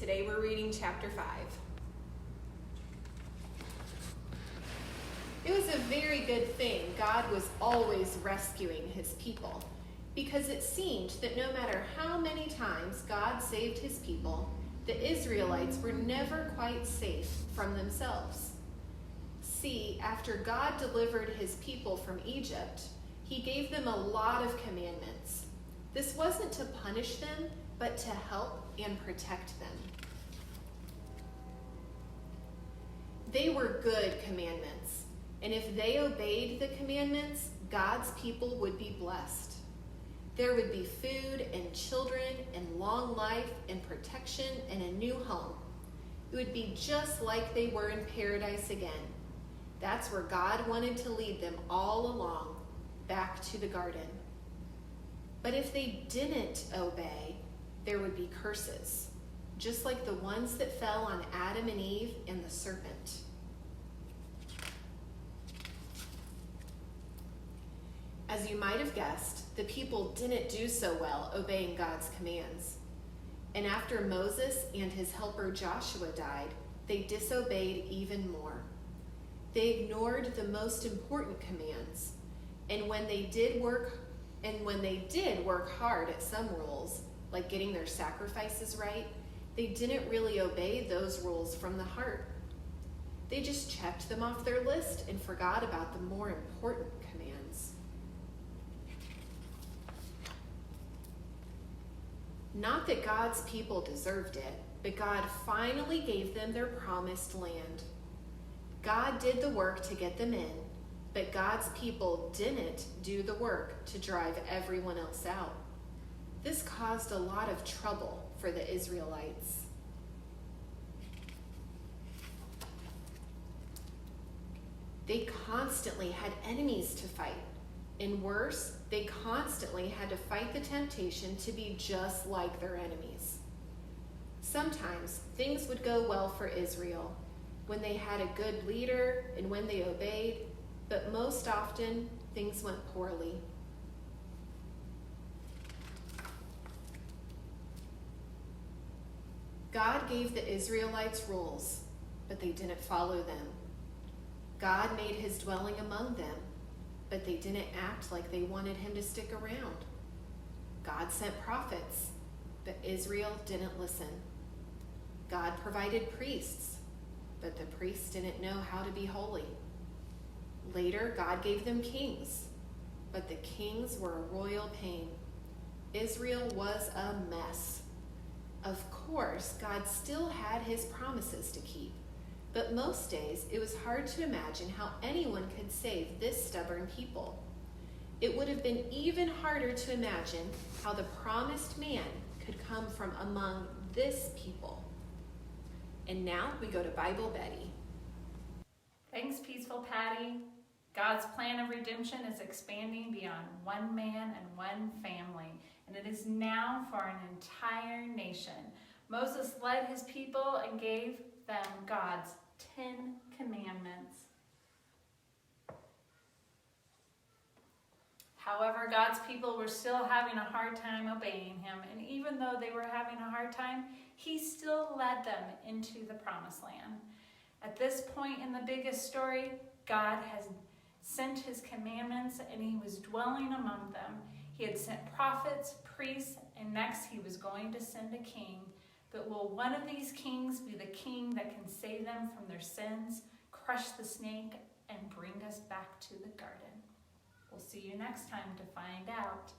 Today we're reading chapter 5. It was a very good thing God was always rescuing his people, because it seemed that no matter how many times God saved his people, the Israelites were never quite safe from themselves. See, after God delivered his people from Egypt, he gave them a lot of commandments. This wasn't to punish them, but to help and protect them. They were good commandments, and if they obeyed the commandments, God's people would be blessed. There would be food and children and long life and protection and a new home. It would be just like they were in paradise again. That's where God wanted to lead them all along, back to the garden. But if they didn't obey, there would be curses, just like the ones that fell on Adam and Eve and the serpent. As you might have guessed, the people didn't do so well obeying God's commands. And after Moses and his helper Joshua died, they disobeyed even more. They ignored the most important commands, and when they did work hard at some rules, like getting their sacrifices right, they didn't really obey those rules from the heart. They just checked them off their list and forgot about the more important commands. Not that God's people deserved it, but God finally gave them their promised land. God did the work to get them in, but God's people didn't do the work to drive everyone else out. This caused a lot of trouble for the Israelites. They constantly had enemies to fight. And worse, they constantly had to fight the temptation to be just like their enemies. Sometimes things would go well for Israel when they had a good leader and when they obeyed, but most often things went poorly. God gave the Israelites rules, but they didn't follow them. God made his dwelling among them, but they didn't act like they wanted him to stick around. God sent prophets, but Israel didn't listen. God provided priests, but the priests didn't know how to be holy. Later, God gave them kings, but the kings were a royal pain. Israel was a mess. Of course, God still had his promises to keep, but most days it was hard to imagine how anyone could save this stubborn people. It would have been even harder to imagine how the promised man could come from among this people. And now we go to Bible Betty. Thanks, Peaceful Patty. God's plan of redemption is expanding beyond one man and one family, and it is now for an entire nation. Moses led his people and gave them God's 10 commandments. However, God's people were still having a hard time obeying him, and even though they were having a hard time, he still led them into the promised land. At this point in the biggest story, God has sent his commandments and he was dwelling among them. He had sent prophets, priests, and next he was going to send a king. But will one of these kings be the king that can save them from their sins, crush the snake, and bring us back to the garden? We'll see you next time to find out.